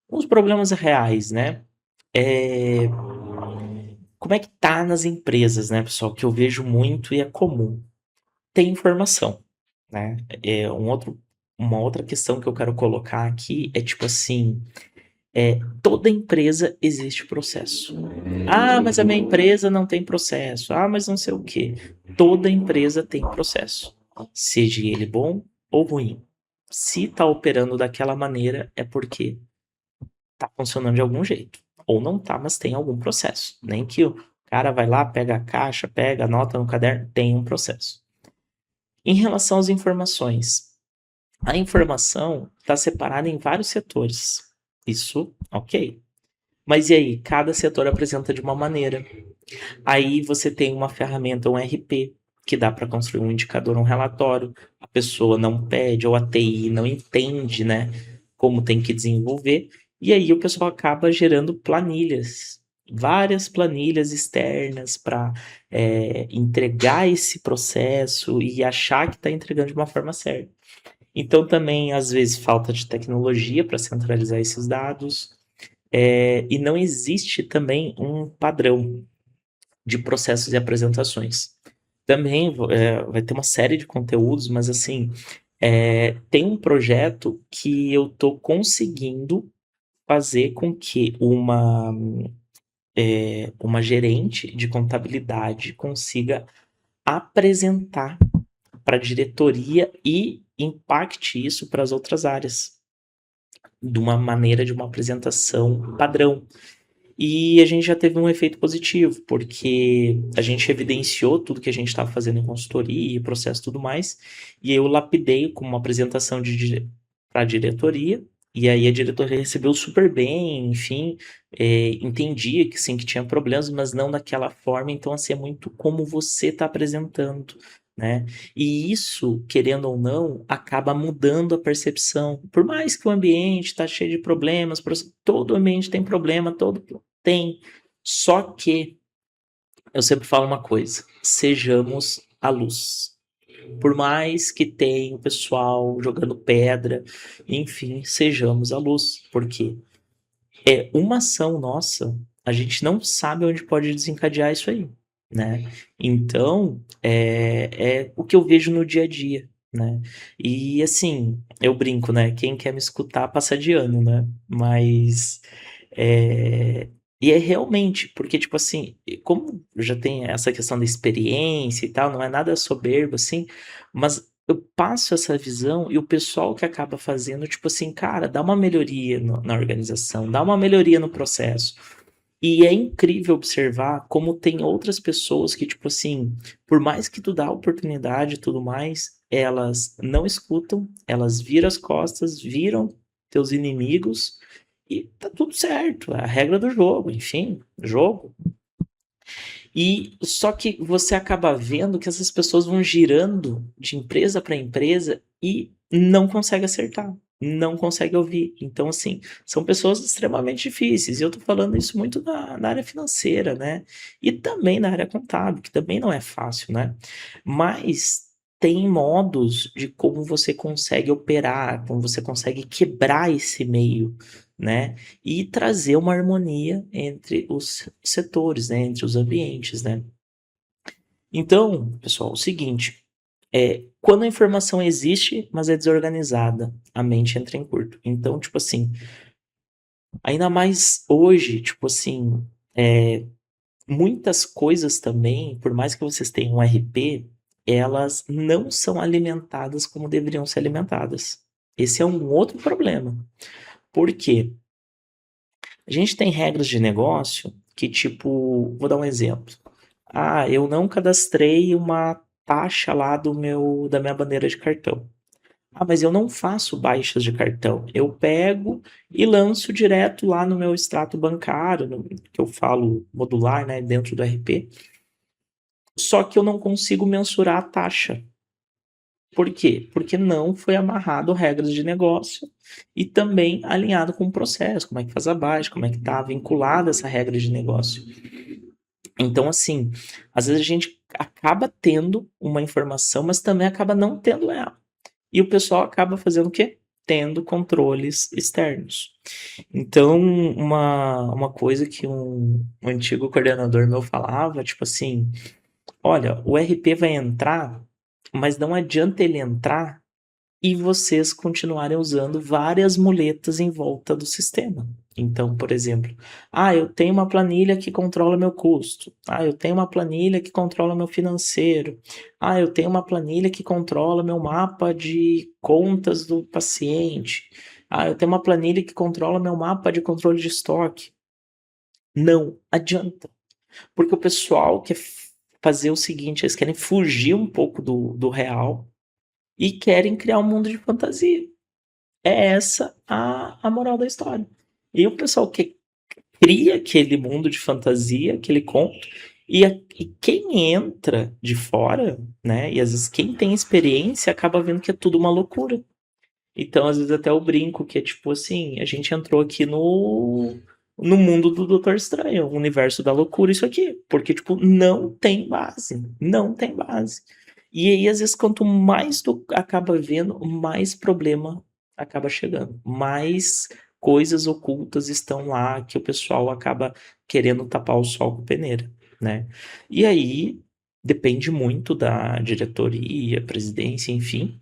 Os problemas reais, né? É, como é que tá nas empresas, né, pessoal? Que eu vejo muito e é comum. Tem informação, né? Uma outra questão que eu quero colocar aqui é tipo assim, toda empresa existe processo. Ah, mas a minha empresa não tem processo. Ah, mas não sei o quê. Toda empresa tem processo, seja ele bom ou ruim. Se está operando daquela maneira, é porque está funcionando de algum jeito. Ou não está, mas tem algum processo. Nem que o cara vai lá, pega a caixa, pega, anota no caderno, tem um processo. Em relação às informações, a informação está separada em vários setores. Isso, ok. Mas e aí? Cada setor apresenta de uma maneira. Aí você tem uma ferramenta, um RP, que dá para construir um indicador, um relatório. A pessoa não pede, ou a TI não entende, né, como tem que desenvolver. E aí o pessoal acaba gerando planilhas, várias planilhas externas para entregar esse processo e achar que está entregando de uma forma certa. Então também, às vezes, falta de tecnologia para centralizar esses dados. E não existe também um padrão de processos e apresentações. Também vai ter uma série de conteúdos, mas assim, tem um projeto que eu estou conseguindo fazer com que uma gerente de contabilidade consiga apresentar para a diretoria e impacte isso para as outras áreas, de uma maneira de uma apresentação padrão. E a gente já teve um efeito positivo, porque a gente evidenciou tudo que a gente estava fazendo em consultoria, processo e tudo mais, e eu lapidei com uma apresentação para a diretoria, e aí a diretoria recebeu super bem, enfim, entendia que sim, que tinha problemas, mas não daquela forma, então assim, é muito como você está apresentando, né? E isso, querendo ou não, acaba mudando a percepção. Por mais que o ambiente está cheio de problemas, todo ambiente tem problema, todo tem. Só que eu sempre falo uma coisa: sejamos a luz. Por mais que tenha o pessoal jogando pedra, enfim, sejamos a luz. Porque é uma ação nossa, a gente não sabe onde pode desencadear isso aí, né? Então, é o que eu vejo no dia a dia, né? E assim, eu brinco, né? Quem quer me escutar passa de ano, né? Mas é, e é realmente, porque, tipo assim, como já tem essa questão da experiência e tal, não é nada soberbo, assim, mas eu passo essa visão e o pessoal que acaba fazendo, tipo assim, cara, dá uma melhoria na organização, dá uma melhoria no processo. E é incrível observar como tem outras pessoas que, tipo assim, por mais que tu dá oportunidade e tudo mais, elas não escutam, elas viram as costas, viram teus inimigos e tá tudo certo. É a regra do jogo, enfim, jogo. E só que você acaba vendo que essas pessoas vão girando de empresa para empresa e não consegue acertar, não consegue ouvir. Então, assim, são pessoas extremamente difíceis. E eu tô falando isso muito na área financeira, né? E também na área contábil, que também não é fácil, né? Mas tem modos de como você consegue operar, como você consegue quebrar esse meio, né? E trazer uma harmonia entre os setores, né? Entre os ambientes, né? Então, pessoal, o seguinte, quando a informação existe, mas é desorganizada, a mente entra em curto. Então, tipo assim, ainda mais hoje, tipo assim, muitas coisas também, por mais que vocês tenham um RP, elas não são alimentadas como deveriam ser alimentadas. Esse é um outro problema. Por quê? A gente tem regras de negócio que, tipo, vou dar um exemplo. Ah, eu não cadastrei uma taxa lá da minha bandeira de cartão. Ah, mas eu não faço baixas de cartão. Eu pego e lanço direto lá no meu extrato bancário, que eu falo modular, né, dentro do RP. Só que eu não consigo mensurar a taxa. Por quê? Porque não foi amarrado regras de negócio e também alinhado com o processo, como é que faz a baixa, como é que está vinculada essa regra de negócio. Então, assim, às vezes a gente acaba tendo uma informação, mas também acaba não tendo ela. E o pessoal acaba fazendo o quê? tendo controles externos. Então, uma coisa que um antigo coordenador meu falava, tipo assim, olha, o RP vai entrar, mas não adianta ele entrar e vocês continuarem usando várias muletas em volta do sistema. Então, por exemplo, eu tenho uma planilha que controla meu custo. Eu tenho uma planilha que controla meu financeiro. Eu tenho uma planilha que controla meu mapa de contas do paciente. Eu tenho uma planilha que controla meu mapa de controle de estoque. Não adianta. Porque o pessoal quer fazer o seguinte, eles querem fugir um pouco do real e querem criar um mundo de fantasia. É essa a moral da história. E o pessoal que cria aquele mundo de fantasia, aquele conto, e quem entra de fora, né? E às vezes quem tem experiência acaba vendo que é tudo uma loucura. Então, às vezes até eu brinco que é tipo assim, a gente entrou aqui no mundo do Doutor Estranho, o universo da loucura, isso aqui. Porque, tipo, não tem base. Não tem base. E aí, às vezes, quanto mais tu acaba vendo, mais problema acaba chegando. Mais coisas ocultas estão lá que o pessoal acaba querendo tapar o sol com peneira, né? E aí, depende muito da diretoria, presidência, enfim.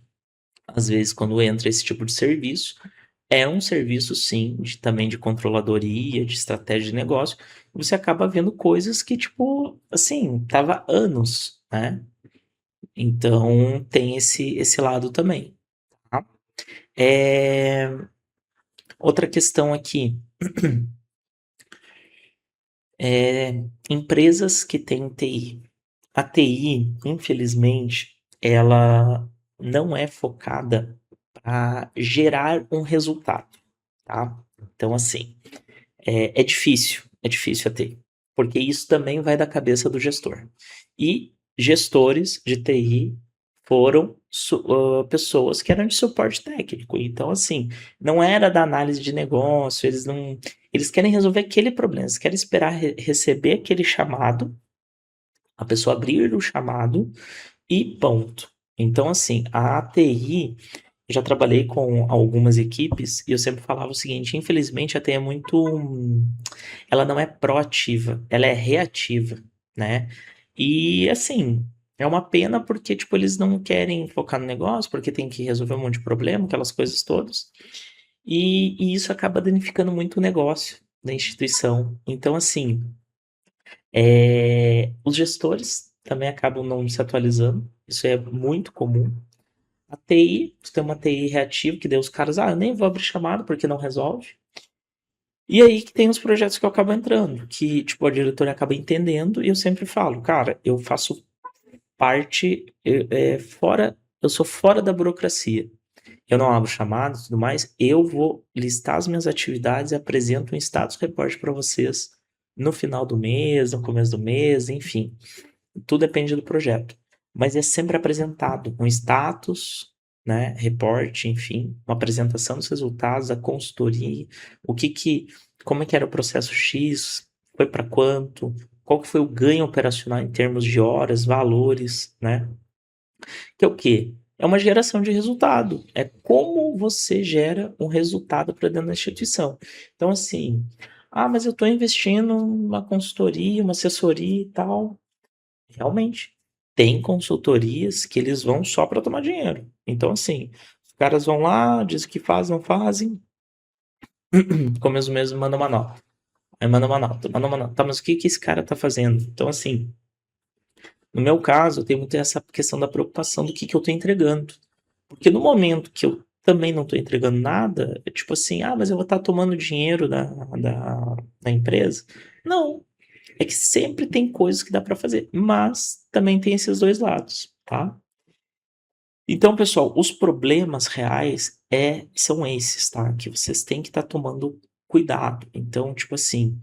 Às vezes, quando entra esse tipo de serviço, é um serviço, sim, também de controladoria, de estratégia de negócio. Você acaba vendo coisas que, tipo, assim, tava há anos, né? Então, tem esse lado também, tá? É, outra questão aqui. Empresas que têm TI. A TI, infelizmente, ela não é focada para gerar um resultado, tá? Então, assim, é difícil a TI, porque isso também vai da cabeça do gestor. E gestores de TI foram pessoas que eram de suporte técnico. Então, assim, não era da análise de negócio, eles querem resolver aquele problema, eles querem esperar receber aquele chamado, a pessoa abrir o chamado e ponto. Então, assim, a TI, já trabalhei com algumas equipes e eu sempre falava o seguinte: infelizmente a TI é muito. Ela não é proativa, ela é reativa, né? E assim, é uma pena porque, tipo, eles não querem focar no negócio, porque tem que resolver um monte de problema, aquelas coisas todas. E isso acaba danificando muito o negócio da instituição. Então, assim, os gestores também acabam não se atualizando. Isso é muito comum. A TI, você tem uma TI reativa, que daí os caras, eu nem vou abrir chamada porque não resolve. E aí que tem os projetos que eu acabo entrando, que, tipo, a diretora acaba entendendo e eu sempre falo, cara, eu faço parte, eu sou fora da burocracia. Eu não abro chamadas e tudo mais, eu vou listar as minhas atividades e apresento um status report para vocês no final do mês, no começo do mês, enfim. Tudo depende do projeto. Mas é sempre apresentado um status, né, report, enfim, uma apresentação dos resultados, a consultoria, como é que era o processo X, foi para quanto, qual que foi o ganho operacional em termos de horas, valores, né? Que é o quê? É uma geração de resultado. É como você gera um resultado para dentro da instituição. Então, assim, mas eu estou investindo numa consultoria, uma assessoria e tal. Realmente, tem consultorias que eles vão só para tomar dinheiro. Então, assim, os caras vão lá, dizem que fazem, não fazem, como eles mesmos mandam uma nota. Aí manda uma nota, manda uma nota. Tá, mas o que esse cara tá fazendo? Então, assim, no meu caso, eu tenho muito essa questão da preocupação do que eu tô entregando. Porque no momento que eu também não tô entregando nada, é tipo assim, mas eu vou estar tomando dinheiro da empresa. Não, é que sempre tem coisas que dá para fazer, mas também tem esses dois lados, tá? Então, pessoal, os problemas reais são esses, tá? Que vocês têm que estar tomando cuidado. Então, tipo assim,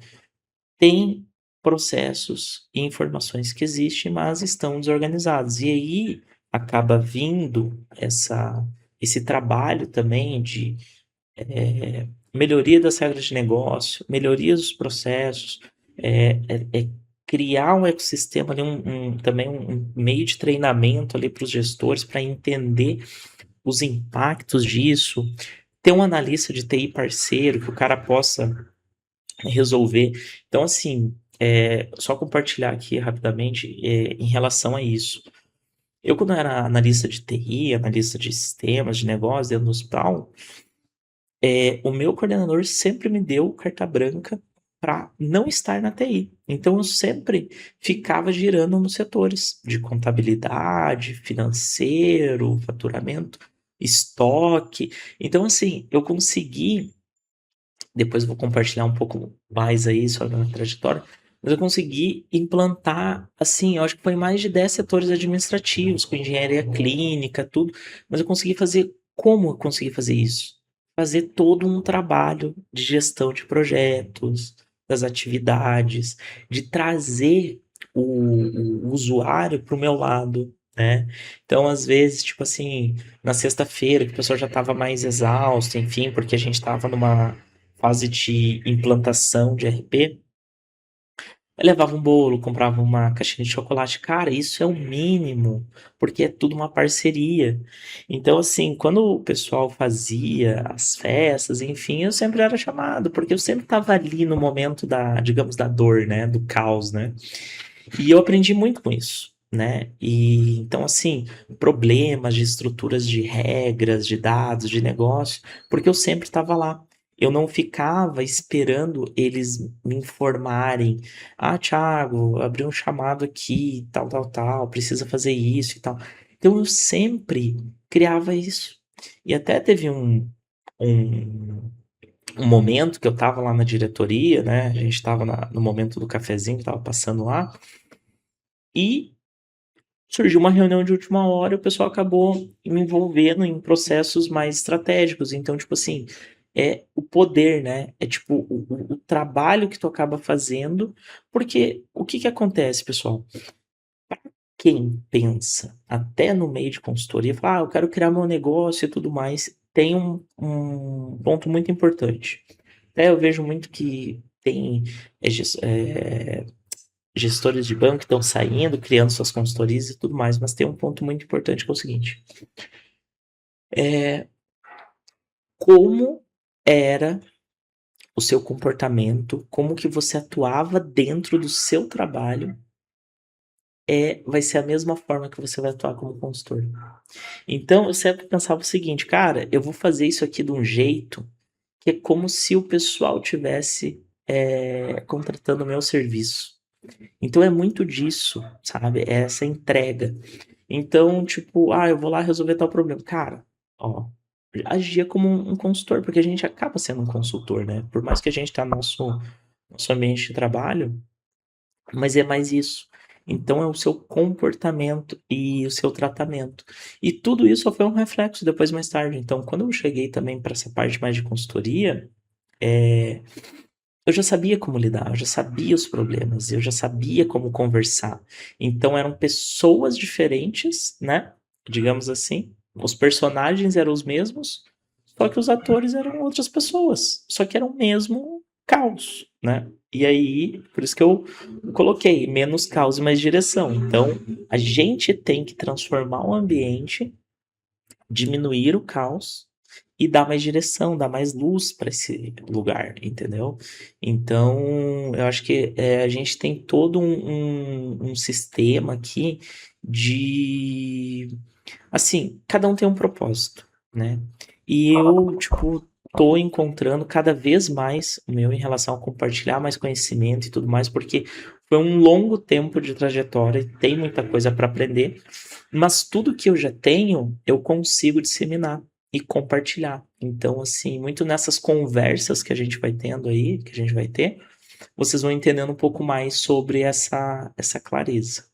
tem processos e informações que existem, mas estão desorganizados. E aí acaba vindo esse trabalho também de melhoria das regras de negócio, melhoria dos processos, criar um ecossistema ali, também um meio de treinamento ali para os gestores para entender os impactos disso, ter um analista de TI parceiro que o cara possa resolver. Então, assim, só compartilhar aqui rapidamente em relação a isso. Eu, quando era analista de TI, analista de sistemas, de negócios dentro do hospital, o meu coordenador sempre me deu carta branca para não estar na TI. Então, eu sempre ficava girando nos setores de contabilidade, financeiro, faturamento, estoque. Então, assim, eu consegui. Depois eu vou compartilhar um pouco mais aí sobre a minha trajetória. Mas eu consegui implantar, assim, eu acho que foi mais de 10 setores administrativos, com engenharia clínica, tudo. Mas eu consegui fazer. Como eu consegui fazer isso? Fazer todo um trabalho de gestão de projetos, das atividades, de trazer o usuário para o meu lado, né? Então, às vezes, tipo assim, na sexta-feira, que o pessoal já estava mais exausto, enfim, porque a gente estava numa fase de implantação de RP, eu levava um bolo, comprava uma caixinha de chocolate. Cara, isso é o mínimo, porque é tudo uma parceria. Então, assim, quando o pessoal fazia as festas, enfim, eu sempre era chamado, porque eu sempre estava ali no momento da, digamos, da dor, né, do caos, né? E eu aprendi muito com isso, né? E então, assim, problemas de estruturas de regras, de dados, de negócio, porque eu sempre estava lá. Eu não ficava esperando eles me informarem. Ah, Thiago, abri um chamado aqui, tal, tal, tal, precisa fazer isso e tal. Então eu sempre criava isso. E até teve um, um momento que eu estava lá na diretoria, né? A gente estava no momento do cafezinho que estava passando lá. E surgiu uma reunião de última hora e o pessoal acabou me envolvendo em processos mais estratégicos. Então, tipo assim, é o poder, né? É tipo o trabalho que tu acaba fazendo. Porque o que que acontece, pessoal? Quem pensa até no meio de consultoria, fala, eu quero criar meu negócio e tudo mais, tem um ponto muito importante. Até eu vejo muito que tem gestores de banco que estão saindo, criando suas consultorias e tudo mais, mas tem um ponto muito importante que é o seguinte: é, como era o seu comportamento, como que você atuava dentro do seu trabalho, vai ser a mesma forma que você vai atuar como consultor. Então eu sempre pensava o seguinte, cara, eu vou fazer isso aqui de um jeito que é como se o pessoal tivesse contratando o meu serviço. Então é muito disso, sabe? É essa entrega. Então, tipo, eu vou lá resolver tal problema. Cara, ó, agia como um consultor, porque a gente acaba sendo um consultor, né? Por mais que a gente tá no nosso ambiente de trabalho, mas é mais isso. Então é o seu comportamento e o seu tratamento. E tudo isso só foi um reflexo depois mais tarde. Então, quando eu cheguei também para essa parte mais de consultoria, eu já sabia como lidar, eu já sabia os problemas, eu já sabia como conversar. Então eram pessoas diferentes, né? Digamos assim. Os personagens eram os mesmos, só que os atores eram outras pessoas. Só que era o mesmo caos, né? E aí, por isso que eu coloquei menos caos e mais direção. Então, a gente tem que transformar o ambiente, diminuir o caos e dar mais direção, dar mais luz para esse lugar, entendeu? Então, eu acho que a gente tem todo um sistema aqui de. Assim, cada um tem um propósito, né? E eu, tipo, tô encontrando cada vez mais o meu em relação a compartilhar mais conhecimento e tudo mais, porque foi um longo tempo de trajetória e tem muita coisa para aprender, mas tudo que eu já tenho, eu consigo disseminar e compartilhar. Então, assim, muito nessas conversas que a gente vai tendo aí, que a gente vai ter, vocês vão entendendo um pouco mais sobre essa clareza.